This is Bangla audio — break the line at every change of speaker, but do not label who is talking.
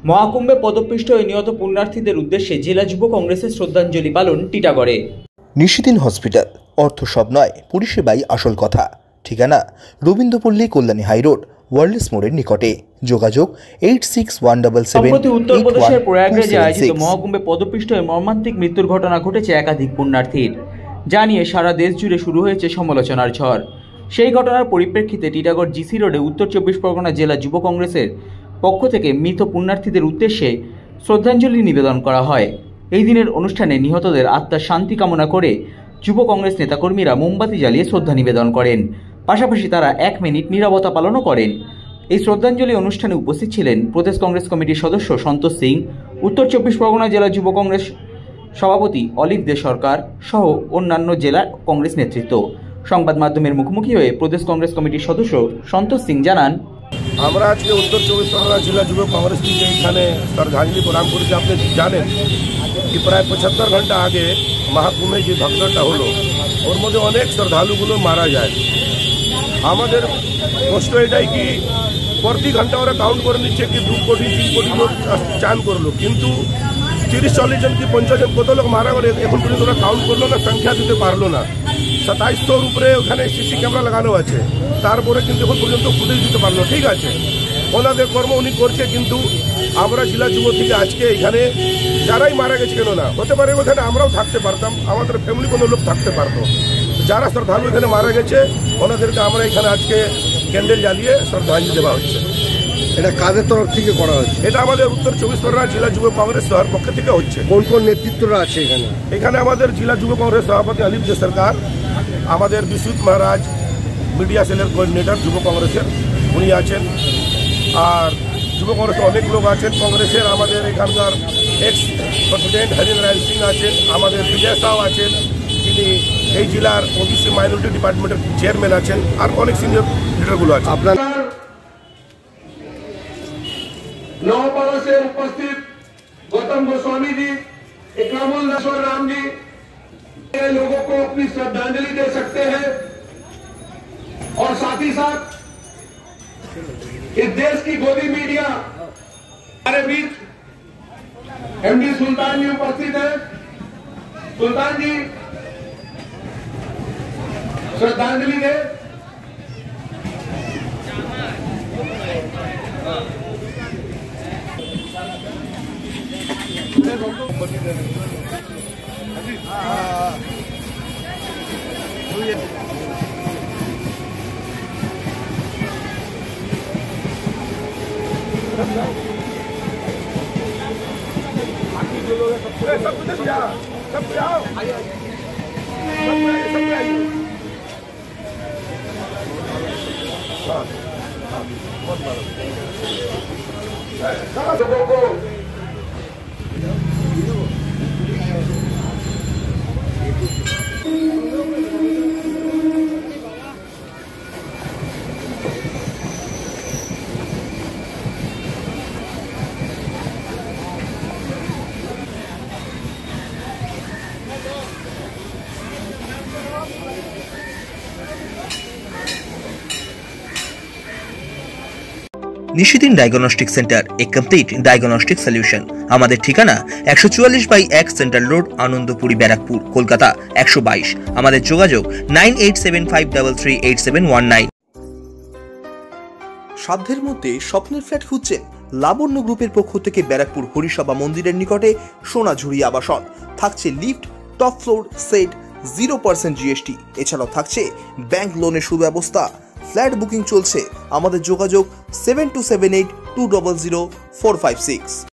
মহাকুম্ভে পদপিষ্ট হয়ে নিহত পুণ্যার্থীদের উদ্দেশ্যে জেলা যুব কংগ্রেসের শ্রদ্ধাঞ্জলি পালন টিটাগড়ে।
নিশিদিন হসপিটাল, অর্থ সব নয়, পরিষেবাই আসল কথা। ঠিকানা রবীন্দ্রপল্লী, কল্যাণী হাইরোড, ওয়ার্ল্ডস মোড়ের নিকটে। যোগাযোগ 861777।
সম্প্রতি উত্তরপ্রদেশের প্রয়াগরাজে আয়োজিত মহাকুম্ভে পদপিষ্ট হয়ে মর্মান্তিক মৃত্যুর ঘটনা ঘটেছে একাধিক পুণ্যার্থীর, যা নিয়ে সারা দেশ জুড়ে শুরু হয়েছে সমালোচনার ঝড়। সেই ঘটনার পরিপ্রেক্ষিতে টিটাগড় জিসি রোডে উত্তর 24 পরগনা জেলা যুব কংগ্রেসের পক্ষ থেকে মৃত পুণ্যার্থীদের উদ্দেশ্যে শ্রদ্ধাঞ্জলি নিবেদন করা হয়। এই দিনের অনুষ্ঠানে নিহতদের আত্মার শান্তি কামনা করে যুব কংগ্রেস নেতাকর্মীরা মোমবাতি জ্বালিয়ে শ্রদ্ধা নিবেদন করেন। পাশাপাশি তারা 1 মিনিট নীরবতা পালনও করেন। এই শ্রদ্ধাঞ্জলি অনুষ্ঠানে উপস্থিত ছিলেন প্রদেশ কংগ্রেস কমিটির সদস্য সন্তোষ সিং, উত্তর 24 পরগনা জেলা যুব কংগ্রেস সভাপতি অলিভ দে সরকার সহ অন্যান্য জেলা কংগ্রেস নেতৃত্ব। সংবাদ মাধ্যমের মুখোমুখি হয়ে প্রদেশ কংগ্রেস কমিটির সদস্য সন্তোষ সিং জানান,
আমরা আজকে উত্তর 24 পরগনা জেলা যুব কংগ্রেস থেকে এখানে শ্রদ্ধাঞ্জলি প্রদান করেছি। আপনি জানেন কি প্রায় 75 ঘন্টা আগে মহাকুম্ভে যে ঘটনাটা হলো, ওর মধ্যে অনেক শ্রদ্ধালুগুলো মারা যায়। আমাদের কষ্ট এটাই কি প্রতি ঘন্টা ওরা কাউন্ট করে নিচ্ছে কি 2 কোটি 3 কোটি লোক চান করলো, কিন্তু 30-40 জন কি 50 জন কত লোক মারা গেলে এখন পর্যন্ত ওরা কাউন্ট করলো না, সংখ্যা দিতে পারলো না। 2700 উপরে ওখানে সিসি ক্যামেরা লাগানো আছে, তারপরে কিন্তু এখন পর্যন্ত ফুটেজ দিতে পারলো। ঠিক আছে, ওনাদের কর্ম উনি করছে, কিন্তু আমরা জেলা যুব থেকে আজকে এখানে যারাই মারা গেছে কেন না হতে পারে ওখানে আমরাও থাকতে পারতাম, আমাদের ফ্যামিলি কোনো লোক থাকতে পারতো। যারা শ্রদ্ধালু এখানে মারা গেছে ওনাদেরকে আমরা এখানে আজকে ক্যান্ডেল জ্বালিয়ে শ্রদ্ধাঞ্জলি দেওয়া হচ্ছে।
এটা কাদের তরফ থেকে করা হচ্ছে?
এটা আমাদের উত্তর 24 পরগনা জেলা যুব কংগ্রেস সভার পক্ষ থেকে হচ্ছে।
কোন কোন নেতৃত্বরা আছে এখানে?
এখানে আমাদের জেলা যুব কংগ্রেস সভাপতি অলিভ দে সরকার, আমাদের বিশ্বজিৎ মহারাজ মিডিয়া সেলের কোঅর্ডিনেটর যুব কংগ্রেসের উনি আছেন, আর যুব কংগ্রেসের অনেক লোক আছেন। কংগ্রেসের আমাদের এখানকার এক্স প্রেসিডেন্ট হরিনারায়ণ সিং আছেন, আমাদের বিজয় সাউ আছেন, যিনি এই জেলার ওবিসি মাইনরিটি ডিপার্টমেন্টের চেয়ারম্যান আছেন, আর অনেক সিনিয়র লিডারগুলো আছে।
আপনার
नौपाड़ा से उपस्थित गौतम गोस्वामी जी, इकरामुल नसवर राम जी, लोगों को अपनी श्रद्धांजलि दे सकते हैं। और साथ ही साथ इस देश की गोदी मीडिया हमारे बीच एमडी सुल्तान जी उपस्थित है। सुल्तान जी श्रद्धांजलि दे।
নিশিদিন ডায়াগনস্টিক সেন্টার, এ কমপ্লিট ডায়াগনস্টিক সলিউশন। আমাদের ঠিকানা 144/1 সেন্ট্রাল রোড, আনন্দপুরি, ব্যারাকপুর, কলকাতা 122। আমাদের যোগাযোগ 9875338719। সাধ্যের মধ্যে স্বপ্নের ফ্ল্যাট খুঁজছেন? লাবণ্য গ্রুপের পক্ষ থেকে ব্যারাকপুর হরিসভা মন্দিরের নিকটে সোনাঝুরি আবাসন। থাকছে lift, top floor, set, 0% GST। এছাড়াও থাকছে ব্যাংক লোনের সুব্যবস্থা। ফ্ল্যাট বুকিং চলছে। আমাদের যোগাযোগ 7278200456।